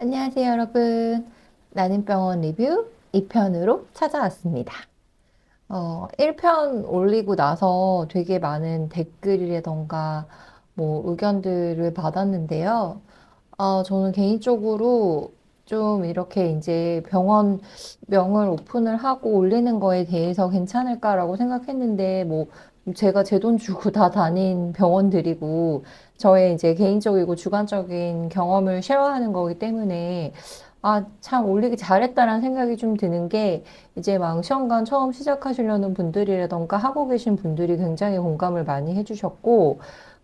안녕하세요, 여러분. 나는 병원 리뷰 2편으로 찾아왔습니다. 1편 올리고 나서 되게 많은 댓글이라던가 뭐 의견들을 받았는데요. 저는 개인적으로 좀 이렇게 이제 병원 명을 오픈을 하고 올리는 거에 대해서 괜찮을까라고 생각했는데, 뭐, 제가 제 돈 주고 다 다닌 병원들이고, 저의 이제 개인적이고 주관적인 경험을 쉐어하는 거기 때문에, 참 올리기 잘했다라는 생각이 좀 드는 게, 이제 막 시험관 처음 시작하시려는 분들이라던가 하고 계신 분들이 굉장히 공감을 많이 해주셨고,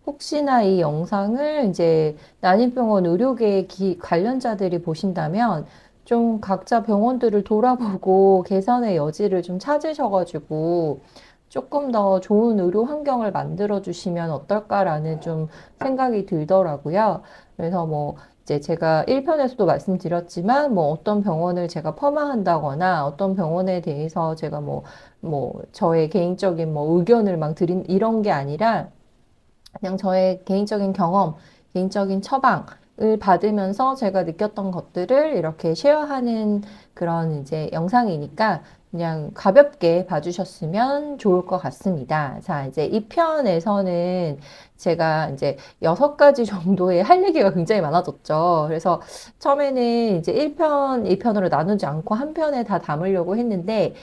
혹시나 이 영상을 이제 난임병원 의료계 관련자들이 보신다면 좀 각자 병원들을 돌아보고 개선의 여지를 좀 찾으셔가지고 조금 더 좋은 의료 환경을 만들어 주시면 어떨까라는 좀 생각이 들더라고요. 그래서 뭐 이제 제가 1편에서도 말씀드렸지만 뭐 어떤 병원을 제가 폄하한다거나 어떤 병원에 대해서 제가 뭐 저의 개인적인 뭐 의견을 막 드린 이런 게 아니라 그냥 저의 개인적인 경험, 개인적인 처방을 받으면서 제가 느꼈던 것들을 이렇게 쉐어하는 그런 이제 영상이니까 그냥 가볍게 봐주셨으면 좋을 것 같습니다. 자, 이제 이 편에서는 제가 이제 6가지 정도의 할 얘기가 굉장히 많아졌죠. 그래서 처음에는 이제 1편, 2편으로 나누지 않고 한 편에 다 담으려고 했는데,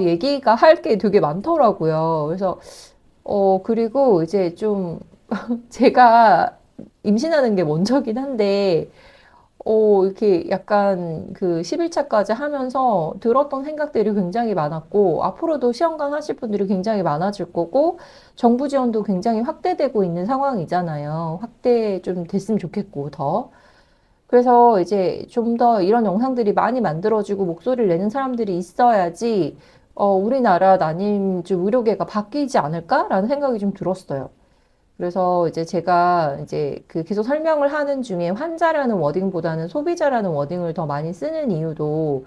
얘기가 할 게 되게 많더라고요. 그래서 그리고 이제 좀 제가 임신하는 게 먼저긴 한데, 이렇게 약간 그 11차까지 하면서 들었던 생각들이 굉장히 많았고, 앞으로도 시험관 하실 분들이 굉장히 많아질 거고, 정부 지원도 굉장히 확대되고 있는 상황이잖아요. 확대 좀 됐으면 좋겠고, 더. 그래서 이제 좀 더 이런 영상들이 많이 만들어지고 목소리를 내는 사람들이 있어야지, 우리나라 난임주 의료계가 바뀌지 않을까라는 생각이 좀 들었어요. 그래서 이제 제가 이제 그 계속 설명을 하는 중에 환자라는 워딩보다는 소비자라는 워딩을 더 많이 쓰는 이유도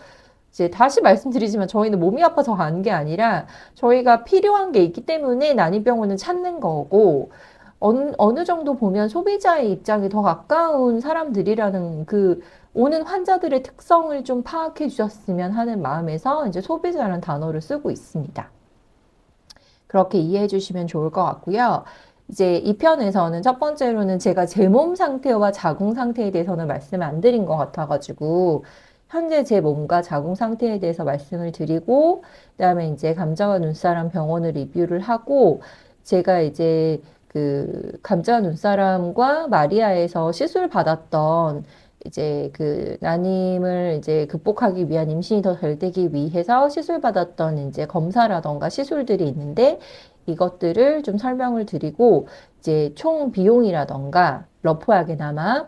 이제 다시 말씀드리지만 저희는 몸이 아파서 가는 게 아니라 저희가 필요한 게 있기 때문에 난임병원은 찾는 거고 어느 정도 보면 소비자의 입장이 더 가까운 사람들이라는 그 오는 환자들의 특성을 좀 파악해 주셨으면 하는 마음에서 이제 소비자라는 단어를 쓰고 있습니다. 그렇게 이해해 주시면 좋을 것 같고요. 이제 이 편에서는 첫 번째로는 제가 제 몸 상태와 자궁 상태에 대해서는 말씀을 안 드린 것 같아가지고, 현재 제 몸과 자궁 상태에 대해서 말씀을 드리고, 그다음에 이제 감자와 눈사람 병원을 리뷰를 하고, 제가 이제 그 감자와 눈사람과 마리아에서 시술 받았던 이제 그 난임을 이제 극복하기 위한 임신이 더 잘 되기 위해서 시술 받았던 이제 검사라던가 시술들이 있는데 이것들을 좀 설명을 드리고 이제 총 비용이라던가 러프하게나마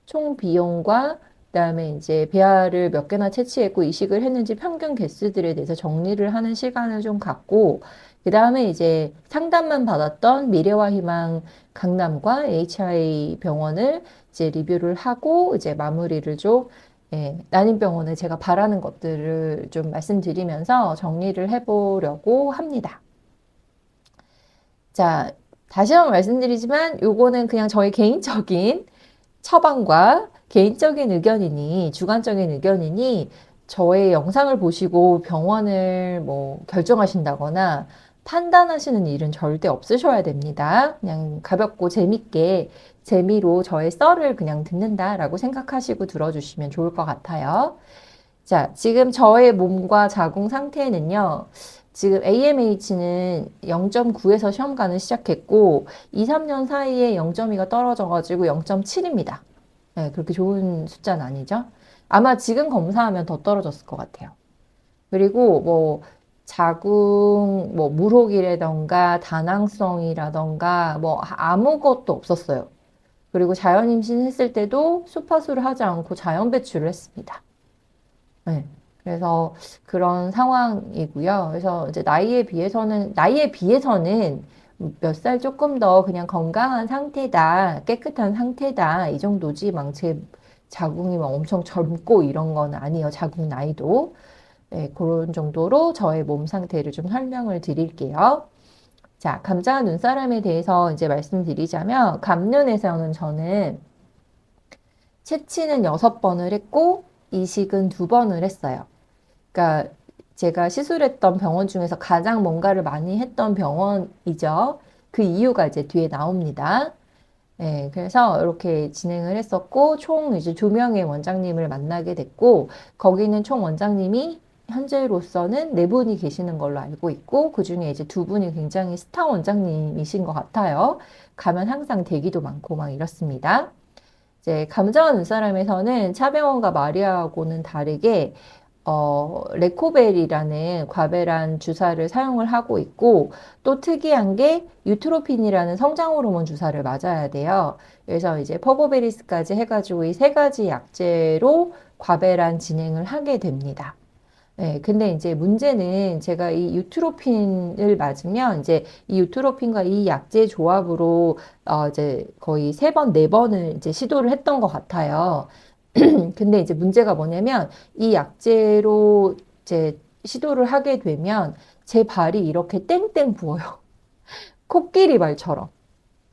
총 비용과 그다음에 이제 배아를 몇 개나 채취했고 이식을 했는지 평균 개수들에 대해서 정리를 하는 시간을 좀 갖고 그다음에 이제 상담만 받았던 미래와 희망 강남과 HI 병원을 이제 리뷰를 하고 이제 마무리를 좀 난임병원에 제가 바라는 것들을 좀 말씀드리면서 정리를 해보려고 합니다. 자, 다시 한번 말씀드리지만 요거는 그냥 저희 개인적인 처방과 개인적인 의견이니 주관적인 의견이니 저의 영상을 보시고 병원을 뭐 결정하신다거나 판단하시는 일은 절대 없으셔야 됩니다. 그냥 가볍고 재밌게 재미로 저의 썰을 그냥 듣는다라고 생각하시고 들어주시면 좋을 것 같아요. 자, 지금 저의 몸과 자궁 상태는요. 지금 AMH는 0.9에서 시험관을 시작했고 2, 3년 사이에 0.2가 떨어져가지고 0.7입니다. 네, 그렇게 좋은 숫자는 아니죠. 아마 지금 검사하면 더 떨어졌을 것 같아요. 그리고 뭐 자궁 뭐 물혹이라던가 다낭성이라던가 뭐 아무것도 없었어요. 그리고 자연 임신했을 때도 수파수를 하지 않고 자연 배출을 했습니다. 네. 그래서 그런 상황이고요. 그래서 이제 나이에 비해서는 몇 살 조금 더 그냥 건강한 상태다, 깨끗한 상태다, 이 정도지, 막 제 자궁이 막 엄청 젊고 이런 건 아니에요. 자궁 나이도. 네, 그런 정도로 저의 몸 상태를 좀 설명을 드릴게요. 자, 감자 눈사람에 대해서 이제 말씀드리자면, 감눈에서는 저는 채취는 6번을 했고 이식은 2번을 했어요. 그러니까 제가 시술했던 병원 중에서 가장 뭔가를 많이 했던 병원이죠. 그 이유가 이제 뒤에 나옵니다. 네, 그래서 이렇게 진행을 했었고, 총 이제 2명의 원장님을 만나게 됐고, 거기는 총 원장님이 현재로서는 4분이 계시는 걸로 알고 있고, 그 중에 이제 2분이 굉장히 스타 원장님이신 것 같아요. 가면 항상 대기도 많고 막 이렇습니다. 이제 감자와 눈사람에서는 차병원과 마리아하고는 다르게 레코벨이라는 과배란 주사를 사용을 하고 있고, 또 특이한 게 유트로핀이라는 성장 호르몬 주사를 맞아야 돼요. 그래서 이제 퍼보베리스까지 해가지고 이 3가지 약제로 과배란 진행을 하게 됩니다. 네, 근데 이제 문제는 제가 이 유트로핀을 맞으면 이제 이 유트로핀과 이 약제 조합으로 이제 거의 3번, 4번을 이제 시도를 했던 것 같아요. 근데 이제 문제가 뭐냐면 이 약제로 이제 시도를 하게 되면 제 발이 이렇게 땡땡 부어요. 코끼리 발처럼.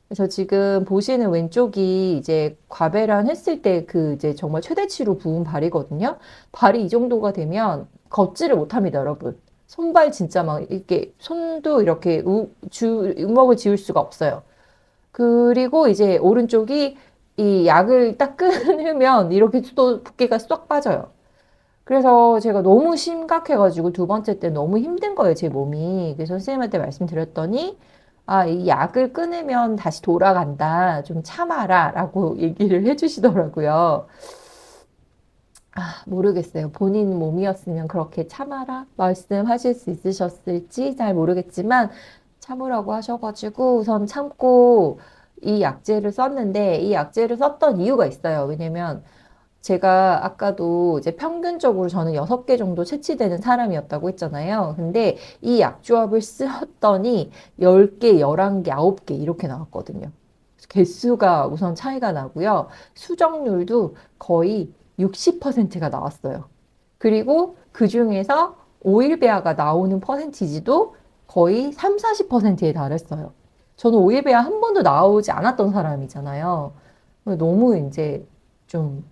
그래서 지금 보시는 왼쪽이 이제 과배란 했을 때 그 이제 정말 최대치로 부은 발이거든요. 발이 이 정도가 되면 걷지를 못합니다, 여러분. 손발 진짜 막 이렇게 손도 이렇게 우먹을 지울 수가 없어요. 그리고 이제 오른쪽이 이 약을 딱 끊으면 이렇게 또 붓기가 쏙 빠져요. 그래서 제가 너무 심각해가지고 2번째 때 너무 힘든 거예요, 제 몸이. 그래서 선생님한테 말씀드렸더니, 아, 이 약을 끊으면 다시 돌아간다. 좀 참아라. 라고 얘기를 해주시더라고요. 아, 모르겠어요. 본인 몸이었으면 그렇게 참아라. 말씀하실 수 있으셨을지 잘 모르겠지만, 참으라고 하셔가지고 우선 참고 이 약제를 썼는데, 이 약제를 썼던 이유가 있어요. 왜냐면, 제가 아까도 이제 평균적으로 저는 6개 정도 채취되는 사람이었다고 했잖아요. 근데 이 약조합을 썼더니 10개, 11개, 9개 이렇게 나왔거든요. 개수가 우선 차이가 나고요. 수정률도 거의 60%가 나왔어요. 그리고 그 중에서 오일배아가 나오는 퍼센티지도 거의 3, 40%에 달했어요. 저는 오일배아 한 번도 나오지 않았던 사람이잖아요. 너무 이제 좀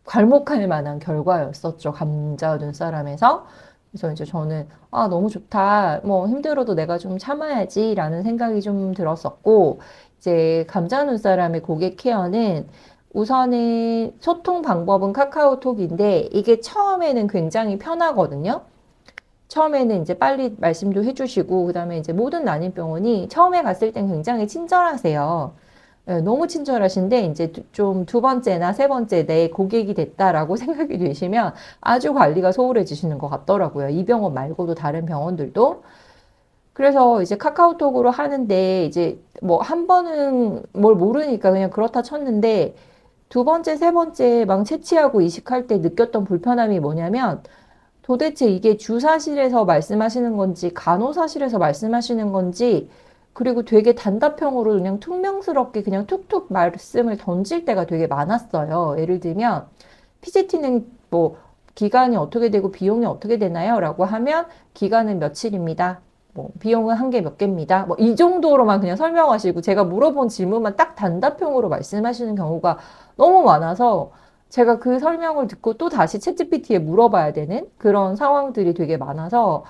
괄목할 만한 결과였었죠. 감자 눈사람에서. 그래서 이제 저는, 아, 너무 좋다. 뭐 힘들어도 내가 좀 참아야지라는 생각이 좀 들었었고, 이제 감자 눈사람의 고객 케어는 우선은 소통 방법은 카카오톡인데, 이게 처음에는 굉장히 편하거든요. 처음에는 이제 빨리 말씀도 해주시고, 그 다음에 이제 모든 난임병원이 처음에 갔을 땐 굉장히 친절하세요. 예, 너무 친절하신데 이제 좀 2번째나 3번째 내 고객이 됐다라고 생각이 되시면 아주 관리가 소홀해지시는 것 같더라고요. 이 병원 말고도 다른 병원들도. 그래서 이제 카카오톡으로 하는데 이제 뭐 한 번은 뭘 모르니까 그냥 그렇다 쳤는데 2번째, 3번째 막 채취하고 이식할 때 느꼈던 불편함이 뭐냐면 도대체 이게 주사실에서 말씀하시는 건지 간호사실에서 말씀하시는 건지 그리고 되게 단답형으로 그냥 퉁명스럽게 그냥 툭툭 말씀을 던질 때가 되게 많았어요. 예를 들면 PCT는 뭐 기간이 어떻게 되고 비용이 어떻게 되나요? 라고 하면 기간은 며칠입니다. 뭐 비용은 한 개 몇 개입니다. 뭐 이 정도로만 그냥 설명하시고 제가 물어본 질문만 딱 단답형으로 말씀하시는 경우가 너무 많아서 제가 그 설명을 듣고 또 다시 챗GPT에 물어봐야 되는 그런 상황들이 되게 많아서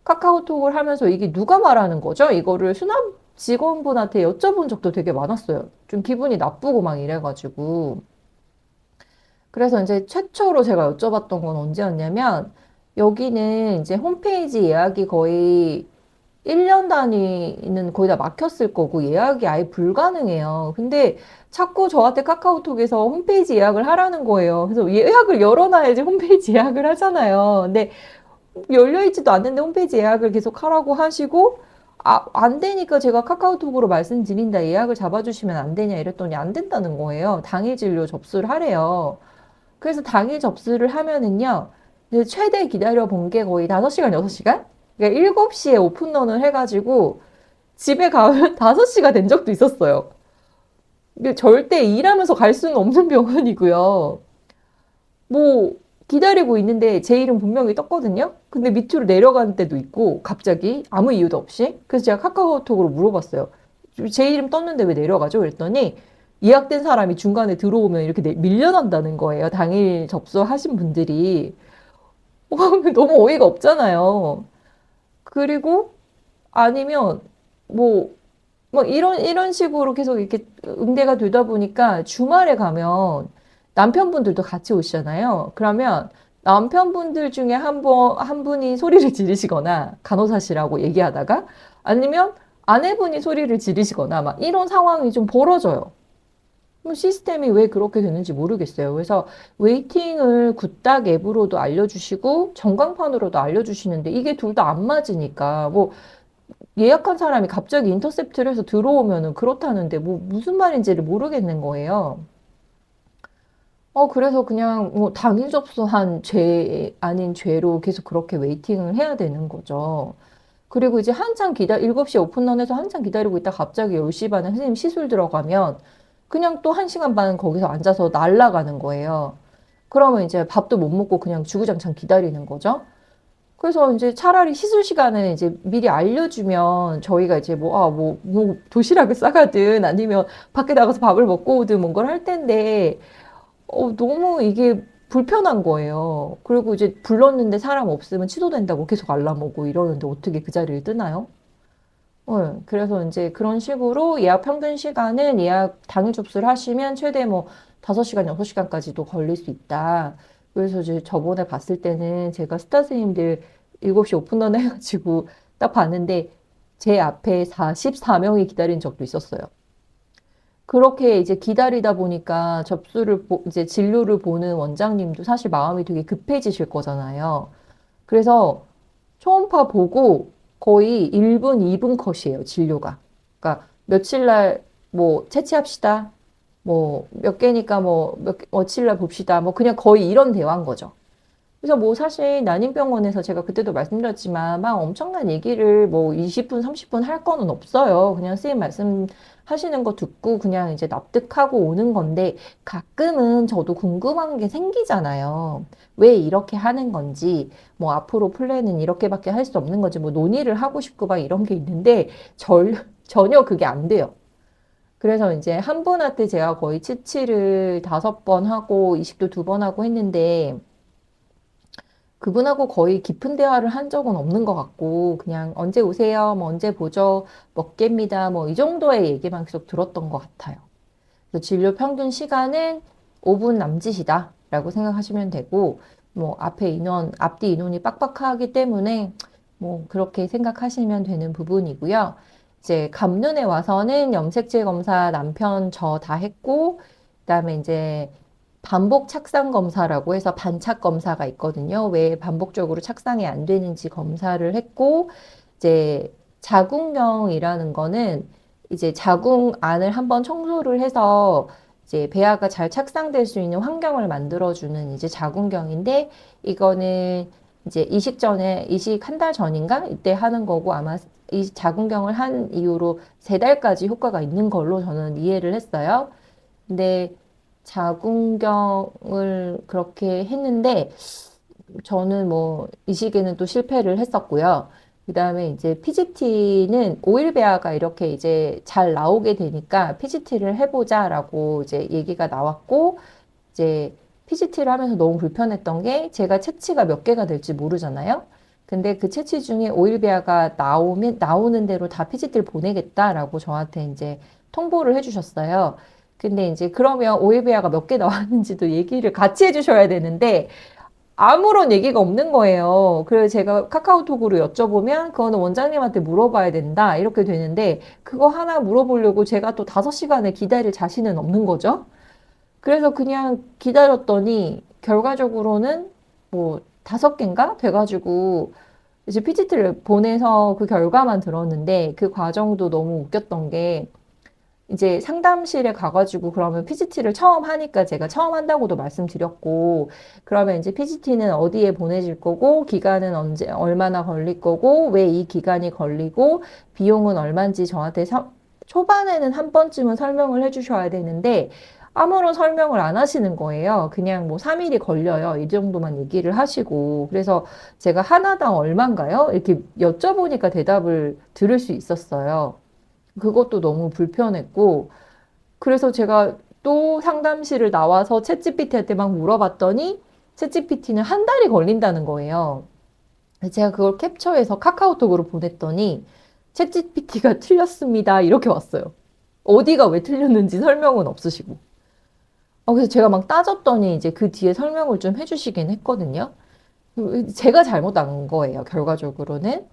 카카오톡을 하면서 이게 누가 말하는 거죠? 이거를 수납 직원분한테 여쭤본 적도 되게 많았어요. 좀 기분이 나쁘고 막 이래가지고. 그래서 이제 최초로 제가 여쭤봤던 건 언제였냐면 여기는 이제 홈페이지 예약이 거의 1년 단위는 거의 다 막혔을 거고 예약이 아예 불가능해요. 근데 자꾸 저한테 카카오톡에서 홈페이지 예약을 하라는 거예요. 그래서 예약을 열어놔야지 홈페이지 예약을 하잖아요. 근데 열려있지도 않는데 홈페이지 예약을 계속 하라고 하시고 아, 안 되니까 제가 카카오톡으로 말씀드린다. 예약을 잡아주시면 안 되냐 이랬더니 안 된다는 거예요. 당일 진료 접수를 하래요. 그래서 당일 접수를 하면은요. 이제 최대 기다려 본 게 거의 5시간, 6시간? 그러니까 7시에 오픈런을 해가지고 집에 가면 5시가 된 적도 있었어요. 이게 절대 일하면서 갈 수는 없는 병원이고요. 뭐 기다리고 있는데 제 이름 분명히 떴거든요. 근데 밑으로 내려가는 때도 있고 갑자기 아무 이유도 없이. 그래서 제가 카카오톡으로 물어봤어요. 제 이름 떴는데 왜 내려가죠? 그랬더니 예약된 사람이 중간에 들어오면 이렇게 밀려난다는 거예요. 당일 접수하신 분들이. 너무 어이가 없잖아요. 그리고 아니면 뭐, 이런 식으로 계속 이렇게 응대가 되다 보니까 주말에 가면 남편분들도 같이 오시잖아요. 그러면 남편분들 중에 한 분이 소리를 지르시거나 간호사시라고 얘기하다가 아니면 아내분이 소리를 지르시거나 막 이런 상황이 좀 벌어져요. 시스템이 왜 그렇게 되는지 모르겠어요. 그래서 웨이팅을 굿딱 앱으로도 알려주시고 전광판으로도 알려주시는데 이게 둘 다 안 맞으니까 뭐 예약한 사람이 갑자기 인터셉트를 해서 들어오면은 그렇다는데 뭐 무슨 말인지를 모르겠는 거예요. 그래서 그냥 뭐 당일 접수한 죄 아닌 죄로 계속 그렇게 웨이팅을 해야 되는 거죠. 그리고 이제 한창 7시 오픈런해서 한창 기다리고 있다 갑자기 10시 반에 선생님 시술 들어가면 그냥 또 1시간 반 거기서 앉아서 날아가는 거예요. 그러면 이제 밥도 못 먹고 그냥 주구장창 기다리는 거죠. 그래서 이제 차라리 시술 시간을 이제 미리 알려주면 저희가 이제 뭐 도시락을 싸가든 아니면 밖에 나가서 밥을 먹고 오든 뭔가를 할 텐데, 너무 이게 불편한 거예요. 그리고 이제 불렀는데 사람 없으면 취소된다고 계속 알람 오고 이러는데 어떻게 그 자리를 뜨나요? 그래서 이제 그런 식으로 예약 평균 시간은 예약 당일 접수를 하시면 최대 뭐 5시간, 6시간까지도 걸릴 수 있다. 그래서 이제 저번에 봤을 때는 제가 스타 선생님들 7시 오픈런 해가지고 딱 봤는데 제 앞에 44명이 기다린 적도 있었어요. 그렇게 이제 기다리다 보니까 이제 진료를 보는 원장님도 사실 마음이 되게 급해지실 거잖아요. 그래서 초음파 보고 거의 1분, 2분 컷이에요, 진료가. 그러니까 며칠 날 뭐 채취합시다. 뭐 몇 개니까 며칠 날 봅시다. 뭐 그냥 거의 이런 대화인 거죠. 그래서 뭐 사실 난임병원에서 제가 그때도 말씀드렸지만 막 엄청난 얘기를 뭐 20분, 30분 할 거는 없어요. 그냥 선생님 말씀하시는 거 듣고 그냥 이제 납득하고 오는 건데 가끔은 저도 궁금한 게 생기잖아요. 왜 이렇게 하는 건지, 뭐 앞으로 플랜은 이렇게밖에 할 수 없는 건지, 뭐 논의를 하고 싶고 막 이런 게 있는데 전혀 그게 안 돼요. 그래서 이제 한 분한테 제가 거의 치치를 5번 하고 이식도 2번 하고 했는데 그분하고 거의 깊은 대화를 한 적은 없는 것 같고, 그냥 언제 오세요? 뭐 언제 보죠? 먹겠습니다. 뭐 이 정도의 얘기만 계속 들었던 것 같아요. 그래서 진료 평균 시간은 5분 남짓이다. 라고 생각하시면 되고, 뭐 앞뒤 인원이 빡빡하기 때문에 뭐 그렇게 생각하시면 되는 부분이고요. 이제 갑눈에 와서는 염색체 검사 남편 저 다 했고, 그다음에 이제 반복 착상 검사라고 해서 반착 검사가 있거든요. 왜 반복적으로 착상이 안 되는지 검사를 했고, 이제 자궁경이라는 거는 이제 자궁 안을 한번 청소를 해서 이제 배아가 잘 착상될 수 있는 환경을 만들어주는 이제 자궁경인데, 이거는 이제 이식 1달 전인가? 이때 하는 거고, 아마 이 자궁경을 한 이후로 3달까지 효과가 있는 걸로 저는 이해를 했어요. 근데 자궁경을 그렇게 했는데 저는 뭐 이 시기에는 또 실패를 했었고요. 그다음에 이제 PGT는 오일 배아가 이렇게 이제 잘 나오게 되니까 PGT를 해보자라고 이제 얘기가 나왔고, 이제 PGT를 하면서 너무 불편했던 게 제가 채취가 몇 개가 될지 모르잖아요. 근데 그 채취 중에 오일 배아가 나오는 대로 다 PGT를 보내겠다라고 저한테 이제 통보를 해주셨어요. 근데 이제 그러면 오일배아가 몇 개 나왔는지도 얘기를 같이 해주셔야 되는데 아무런 얘기가 없는 거예요. 그래서 제가 카카오톡으로 여쭤보면 그거는 원장님한테 물어봐야 된다. 이렇게 되는데 그거 하나 물어보려고 제가 또 5시간을 기다릴 자신은 없는 거죠. 그래서 그냥 기다렸더니 결과적으로는 뭐 5개인가 돼가지고 이제 PGT를 보내서 그 결과만 들었는데 그 과정도 너무 웃겼던 게 이제 상담실에 가가지고 그러면 PGT를 처음 하니까 제가 처음 한다고도 말씀드렸고, 그러면 이제 PGT는 어디에 보내질 거고, 기간은 얼마나 걸릴 거고, 왜 이 기간이 걸리고, 비용은 얼마인지 저한테 초반에는 한 번쯤은 설명을 해주셔야 되는데, 아무런 설명을 안 하시는 거예요. 그냥 뭐 3일이 걸려요. 이 정도만 얘기를 하시고. 그래서 제가 하나당 얼마인가요? 이렇게 여쭤보니까 대답을 들을 수 있었어요. 그것도 너무 불편했고, 그래서 제가 또 상담실을 나와서 챗GPT한테 막 물어봤더니 챗GPT는 한 달이 걸린다는 거예요. 제가 그걸 캡처해서 카카오톡으로 보냈더니 챗GPT가 틀렸습니다. 이렇게 왔어요. 어디가 왜 틀렸는지 설명은 없으시고. 그래서 제가 막 따졌더니 이제 그 뒤에 설명을 좀 해주시긴 했거든요. 제가 잘못한 거예요, 결과적으로는.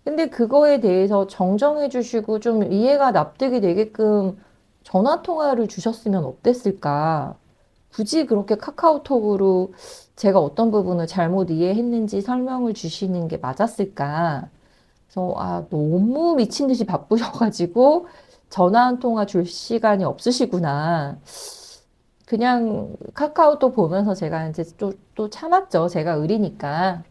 근데 그거에 대해서 정정해 주시고 좀 이해가 납득이 되게끔 전화 통화를 주셨으면 어땠을까? 굳이 그렇게 카카오톡으로 제가 어떤 부분을 잘못 이해했는지 설명을 주시는 게 맞았을까? 그래서 너무 미친 듯이 바쁘셔가지고 전화 한 통화 줄 시간이 없으시구나. 그냥 카카오톡 보면서 제가 이제 또 참았죠. 제가 의리니까.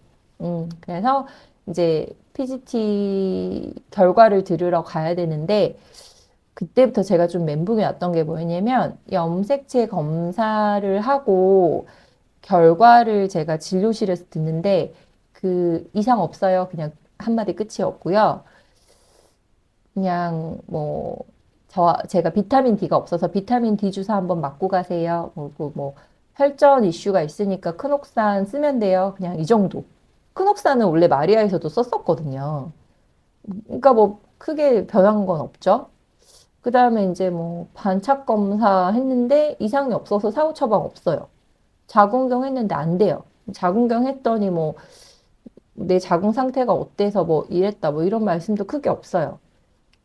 그래서 이제 PGT 결과를 들으러 가야 되는데, 그때부터 제가 좀 멘붕이 왔던 게 뭐였냐면, 염색체 검사를 하고, 결과를 제가 진료실에서 듣는데, 그 이상 없어요. 그냥 한마디 끝이었고요. 그냥 뭐 제가 비타민 D가 없어서 비타민 D 주사 한번 맞고 가세요. 뭐 혈전 이슈가 있으니까 크녹산 쓰면 돼요. 그냥 이 정도. 크녹산은 원래 마리아에서도 썼었거든요. 그러니까 뭐 크게 변한 건 없죠. 그 다음에 이제 뭐 반차 검사 했는데 이상이 없어서 사후 처방 없어요. 자궁경 했는데 안 돼요. 자궁경 했더니 뭐 내 자궁 상태가 어때서 뭐 이랬다 뭐 이런 말씀도 크게 없어요.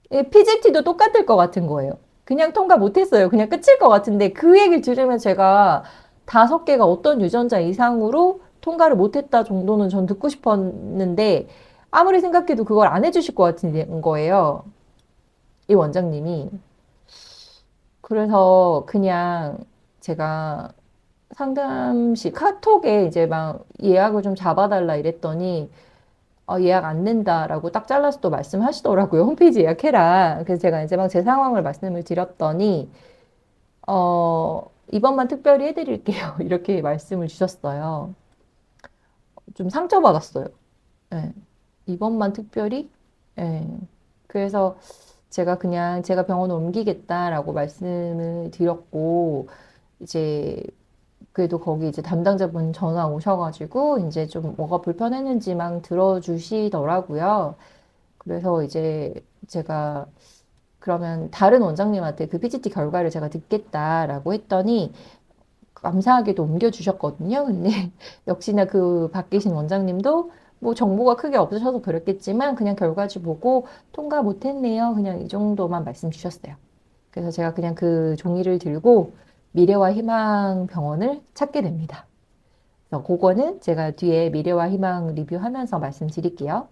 PGT도 똑같을 것 같은 거예요. 그냥 통과 못했어요. 그냥 끝일 것 같은데 그 얘기를 들으면 제가 5개가 어떤 유전자 이상으로 통과를 못했다 정도는 전 듣고 싶었는데 아무리 생각해도 그걸 안 해주실 것 같은 거예요. 이 원장님이. 그래서 그냥 제가 상담실 카톡에 이제 막 예약을 좀 잡아달라 이랬더니 예약 안 된다라고 딱 잘라서 또 말씀하시더라고요. 홈페이지 예약해라. 그래서 제가 이제 막 제 상황을 말씀을 드렸더니, 이번만 특별히 해드릴게요. 이렇게 말씀을 주셨어요. 좀 상처받았어요. 예. 이번만 특별히? 예. 그래서 제가 그냥 제가 병원을 옮기겠다라고 말씀을 드렸고, 이제 그래도 거기 이제 담당자분 전화 오셔가지고, 이제 좀 뭐가 불편했는지만 들어주시더라고요. 그래서 이제 제가 그러면 다른 원장님한테 그 PGT 결과를 제가 듣겠다라고 했더니 감사하게도 옮겨주셨거든요. 근데 역시나 그 바뀌신 원장님도 뭐 정보가 크게 없으셔서 그랬겠지만 그냥 결과지 보고 통과 못했네요. 그냥 이 정도만 말씀 주셨어요. 그래서 제가 그냥 그 종이를 들고 미래와 희망 병원을 찾게 됩니다. 그래서 그거는 제가 뒤에 미래와 희망 리뷰하면서 말씀드릴게요.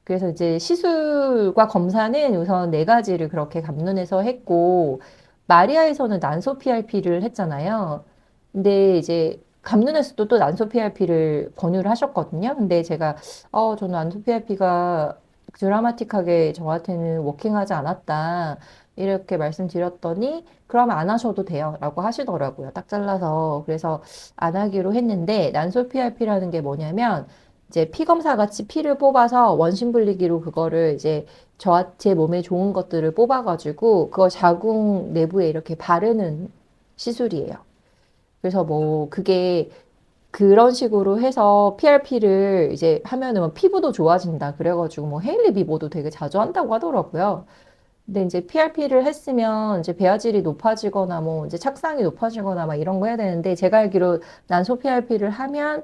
그래서 이제 시술과 검사는 우선 4가지를 그렇게 감론해서 했고, 마리아에서는 난소 PRP를 했잖아요. 근데 이제 감론에서도 또 난소 PRP를 권유를 하셨거든요. 근데 제가, 저는 난소 PRP가 드라마틱하게 저한테는 워킹하지 않았다. 이렇게 말씀드렸더니, 그러면 안 하셔도 돼요. 라고 하시더라고요. 딱 잘라서. 그래서 안 하기로 했는데, 난소 PRP라는 게 뭐냐면, 이제 피 검사 같이 피를 뽑아서 원심 분리기로 그거를 이제 제 몸에 좋은 것들을 뽑아가지고 그거 자궁 내부에 이렇게 바르는 시술이에요. 그래서 뭐 그게 그런 식으로 해서 PRP를 이제 하면은 뭐 피부도 좋아진다. 그래가지고 뭐 헤일리 비보도 되게 자주 한다고 하더라고요. 근데 이제 PRP를 했으면 이제 배아질이 높아지거나 뭐 이제 착상이 높아지거나 막 이런 거 해야 되는데 제가 알기로 난소 PRP를 하면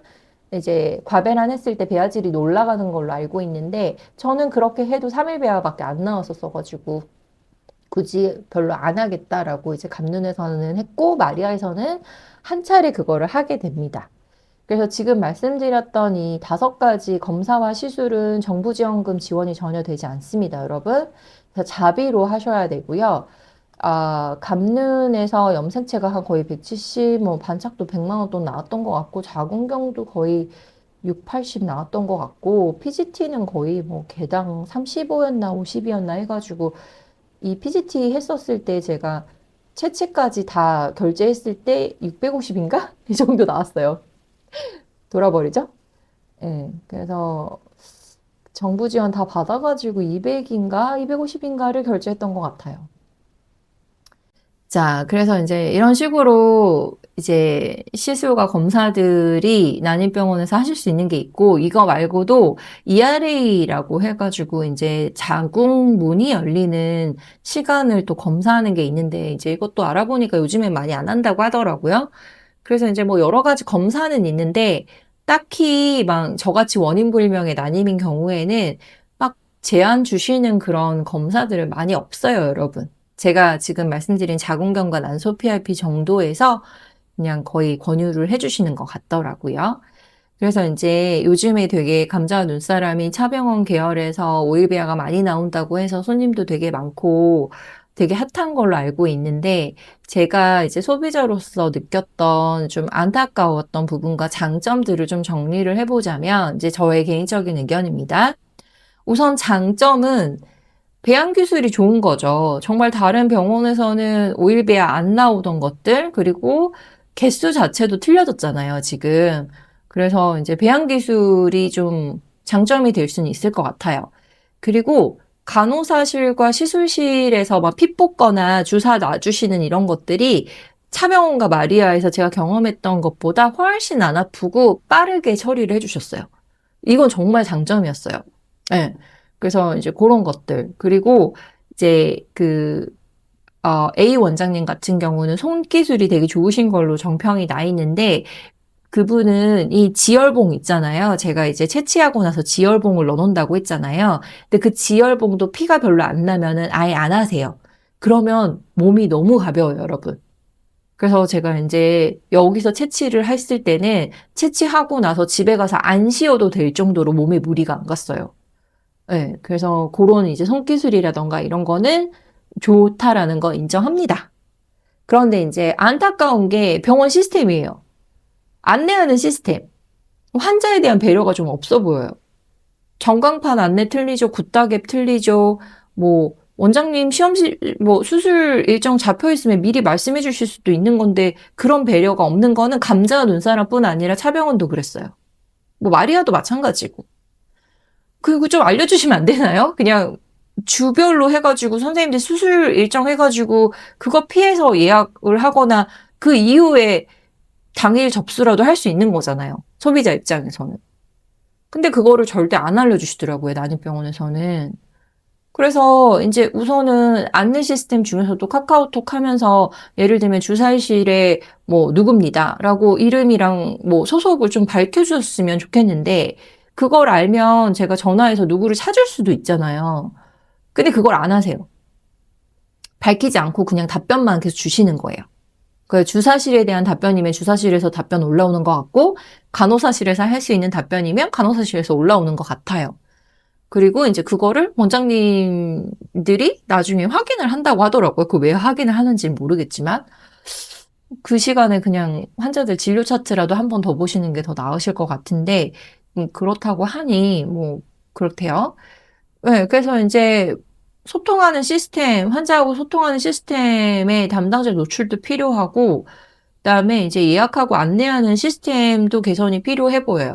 이제 과배란 했을 때 배아질이 올라가는 걸로 알고 있는데 저는 그렇게 해도 3일 배아밖에 안 나왔었어가지고 굳이 별로 안 하겠다라고 이제 감눈에서는 했고 마리아에서는 한 차례 그거를 하게 됩니다. 그래서 지금 말씀드렸던 이 5가지 검사와 시술은 정부 지원금 지원이 전혀 되지 않습니다, 여러분. 그래서 자비로 하셔야 되고요. 감눈에서 염색체가 한 거의 170, 뭐 반짝도 100만 원 돈 나왔던 것 같고, 자궁경도 거의 6, 80 나왔던 것 같고, PGT는 거의 뭐 개당 35였나 50이었나 해가지고, 이 PGT 했었을 때 제가 채채까지 다 결제했을 때 650인가? 이 정도 나왔어요. 돌아버리죠? 예. 그래서 정부 지원 다 받아가지고 200인가 250인가를 결제했던 것 같아요. 자, 그래서 이제 이런 식으로 이제 시술과 검사들이 난임병원에서 하실 수 있는 게 있고, 이거 말고도 ERA라고 해가지고 이제 자궁 문이 열리는 시간을 또 검사하는 게 있는데, 이제 이것도 알아보니까 요즘엔 많이 안 한다고 하더라고요. 그래서 이제 뭐 여러 가지 검사는 있는데, 딱히 막 저같이 원인불명의 난임인 경우에는 막 제한 주시는 그런 검사들을 많이 없어요, 여러분. 제가 지금 말씀드린 자궁경과 난소 PRP 정도에서 그냥 거의 권유를 해주시는 것 같더라고요. 그래서 이제 요즘에 되게 감자 눈사람이 차병원 계열에서 오일비아가 많이 나온다고 해서 손님도 되게 많고 되게 핫한 걸로 알고 있는데 제가 이제 소비자로서 느꼈던 좀 안타까웠던 부분과 장점들을 좀 정리를 해보자면 이제 저의 개인적인 의견입니다. 우선 장점은 배양 기술이 좋은 거죠. 정말 다른 병원에서는 오일배아 안 나오던 것들, 그리고 개수 자체도 틀려졌잖아요, 지금. 그래서 이제 배양 기술이 좀 장점이 될 수는 있을 것 같아요. 그리고 간호사실과 시술실에서 막 피 뽑거나 주사 놔주시는 이런 것들이 차병원과 마리아에서 제가 경험했던 것보다 훨씬 안 아프고 빠르게 처리를 해주셨어요. 이건 정말 장점이었어요. 네. 그래서 이제 그런 것들. 그리고 이제 A 원장님 같은 경우는 손기술이 되게 좋으신 걸로 정평이 나 있는데, 그분은 이 지혈봉 있잖아요. 제가 이제 채취하고 나서 지혈봉을 넣어놓는다고 했잖아요. 근데 그 지혈봉도 피가 별로 안 나면은 아예 안 하세요. 그러면 몸이 너무 가벼워요, 여러분. 그래서 제가 이제 여기서 채취를 했을 때는 채취하고 나서 집에 가서 안 쉬어도 될 정도로 몸에 무리가 안 갔어요. 네, 그래서 그런 이제 손기술이라던가 이런 거는 좋다라는 거 인정합니다. 그런데 이제 안타까운 게 병원 시스템이에요. 안내하는 시스템. 환자에 대한 배려가 좀 없어 보여요. 전광판 안내 틀리죠. 굿다갭 틀리죠. 뭐 원장님 시험실 뭐 수술 일정 잡혀 있으면 미리 말씀해 주실 수도 있는 건데 그런 배려가 없는 거는 감자 눈사람뿐 아니라 차병원도 그랬어요. 뭐 마리아도 마찬가지고. 그리고 좀 알려주시면 안 되나요? 그냥 주별로 해가지고 선생님들 수술 일정 해가지고 그거 피해서 예약을 하거나 그 이후에 당일 접수라도 할 수 있는 거잖아요. 소비자 입장에서는. 근데 그거를 절대 안 알려주시더라고요. 난임병원에서는. 그래서 이제 우선은 안내 시스템 중에서도 카카오톡 하면서 예를 들면 주사실에 뭐 누굽니다 라고 이름이랑 뭐 소속을 좀 밝혀주셨으면 좋겠는데 그걸 알면 제가 전화해서 누구를 찾을 수도 있잖아요. 근데 그걸 안 하세요. 밝히지 않고 그냥 답변만 계속 주시는 거예요. 그 주사실에 대한 답변이면 주사실에서 답변 올라오는 것 같고 간호사실에서 할 수 있는 답변이면 간호사실에서 올라오는 것 같아요. 그리고 이제 그거를 원장님들이 나중에 확인을 한다고 하더라고요. 그 왜 확인을 하는지는 모르겠지만 그 시간에 그냥 환자들 진료 차트라도 한 번 더 보시는 게 더 나으실 것 같은데 그렇다고 하니 뭐 그렇대요. 네, 그래서 이제 소통하는 시스템, 환자하고 소통하는 시스템에 담당자 노출도 필요하고 그다음에 이제 예약하고 안내하는 시스템도 개선이 필요해 보여요.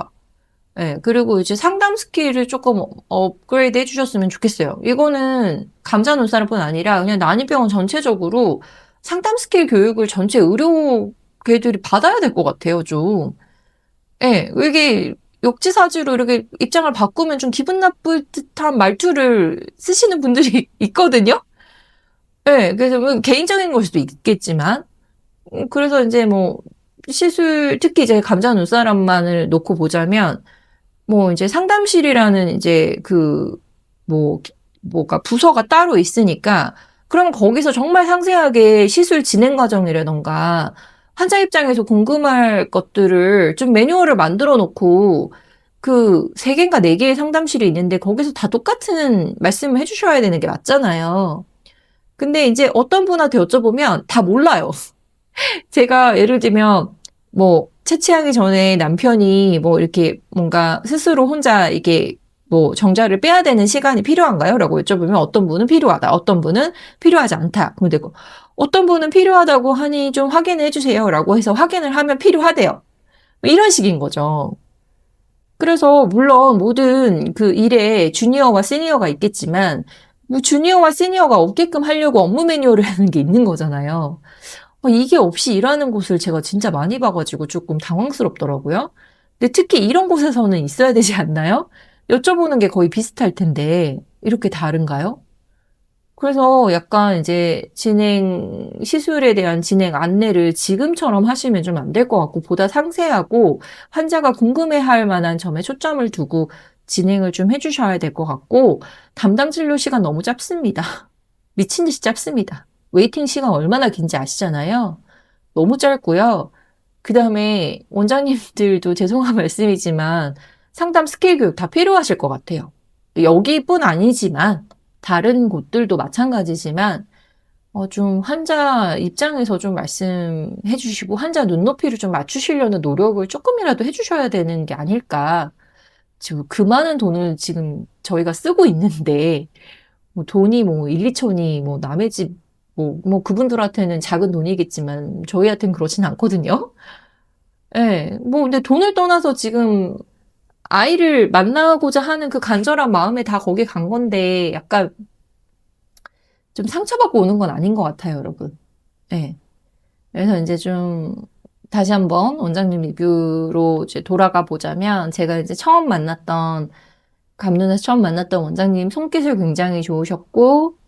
네, 그리고 이제 상담 스킬을 조금 업그레이드 해주셨으면 좋겠어요. 이거는 감자 눈사람뿐 아니라 그냥 난임병원 전체적으로 상담 스킬 교육을 전체 의료계들이 받아야 될 것 같아요, 좀. 예, 네, 이게 역지사지로 이렇게 입장을 바꾸면 좀 기분 나쁠 듯한 말투를 쓰시는 분들이 있거든요? 예, 네, 그래서 뭐 개인적인 걸 수도 있겠지만, 그래서 이제 뭐, 시술, 특히 이제 감자 눈사람만을 놓고 보자면, 뭐 이제 상담실이라는 이제 뭐가 부서가 따로 있으니까 그러면 거기서 정말 상세하게 시술 진행 과정이라던가 환자 입장에서 궁금할 것들을 좀 매뉴얼을 만들어 놓고 그 3개인가 4개의 상담실이 있는데 거기서 다 똑같은 말씀을 해주셔야 되는 게 맞잖아요. 근데 이제 어떤 분한테 여쭤보면 다 몰라요. 제가 예를 들면 뭐 채취하기 전에 남편이 뭐 이렇게 뭔가 스스로 혼자 이게 뭐 정자를 빼야 되는 시간이 필요한가요? 라고 여쭤보면 어떤 분은 필요하다. 어떤 분은 필요하지 않다. 그럼 되고 어떤 분은 필요하다고 하니 좀 확인해 주세요. 라고 해서 확인을 하면 필요하대요. 뭐 이런 식인 거죠. 그래서 물론 모든 그 일에 주니어와 시니어가 있겠지만 뭐 주니어와 시니어가 없게끔 하려고 업무 매뉴얼을 하는 게 있는 거잖아요. 이게 없이 일하는 곳을 제가 진짜 많이 봐가지고 조금 당황스럽더라고요. 근데 특히 이런 곳에서는 있어야 되지 않나요? 여쭤보는 게 거의 비슷할 텐데, 이렇게 다른가요? 그래서 약간 이제 시술에 대한 진행 안내를 지금처럼 하시면 좀 안 될 것 같고, 보다 상세하고 환자가 궁금해할 만한 점에 초점을 두고 진행을 좀 해주셔야 될 것 같고, 담당 진료 시간 너무 짧습니다. 미친 듯이 짧습니다. 웨이팅 시간 얼마나 긴지 아시잖아요. 너무 짧고요. 그 다음에 원장님들도 죄송한 말씀이지만 상담 스킬 교육 다 필요하실 것 같아요. 여기뿐 아니지만 다른 곳들도 마찬가지지만 좀 환자 입장에서 좀 말씀해 주시고 환자 눈높이를 좀 맞추시려는 노력을 조금이라도 해주셔야 되는 게 아닐까. 지금 그 많은 돈을 지금 저희가 쓰고 있는데 뭐 돈이 뭐 1, 2천이 뭐 남의 집 뭐 그분들한테는 작은 돈이겠지만 저희한테는 그렇진 않거든요. 예. 뭐 근데 돈을 떠나서 지금 아이를 만나고자 하는 그 간절한 마음에 다 거기 간 건데 약간 좀 상처받고 오는 건 아닌 것 같아요, 여러분. 예. 그래서 이제 좀 다시 한번 원장님 리뷰로 이제 돌아가 보자면 제가 이제 감눈에서 처음 만났던 원장님 손기술 굉장히 좋으셨고